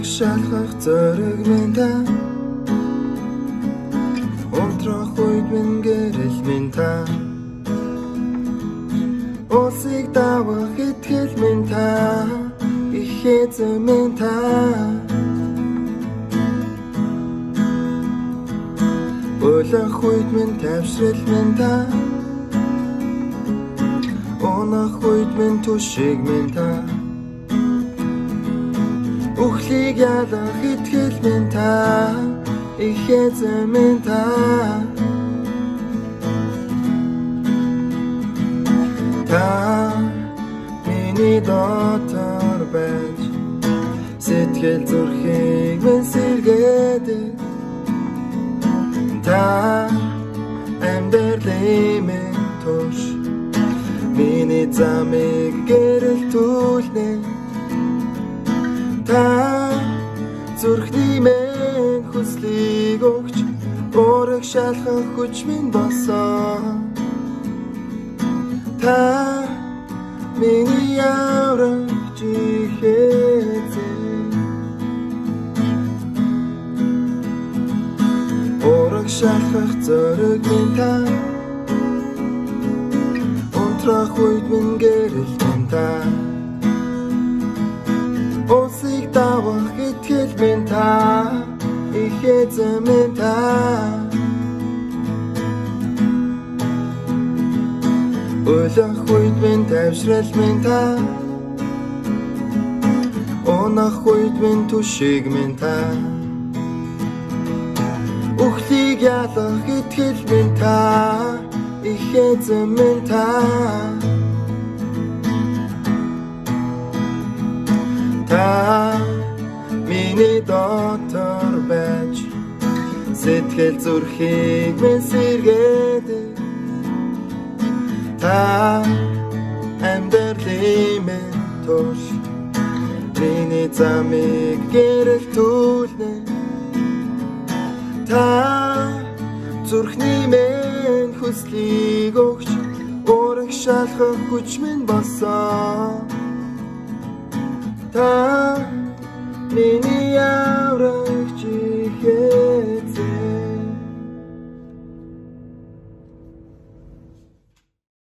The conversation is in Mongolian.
Урагшаалгах зориг минь та Унтрах үед минь гэрэл минь та Усыг давах итгэл минь та их эзэн минь та Улах үед минь тайвшрал минь та Унах үед минь түшиг минь та Ухлыг ялах итгэл минь та их эзэн минь та Та миний дотор байж сэтгэл зүрхийг минь сэргээдэг Та амьдралын минь туш миний замыг гэрэлтүүлнэ Та зүрхний минь хүслийг өгч урагшаалгах хүч минь болсон Та миний аврагч их эзэн Урагшаалгах зориг минь та Унтрах үед минь гэрэл минь та Усыг давах итгэл минь та их эзэн минь та Улах үед минь тайвшрал минь та Унах үед минь түшиг минь та Ухлыг ялах итгэл минь та их эзэн минь та Та миний дотор байж сэтгэл зүрхийг минь сэргээдэг Та амьдралын минь туш миний замыг гэрэлтүүлнэ Та зүрхний минь хүслийг өгч урагшаалгах хүч минь болсон Та миний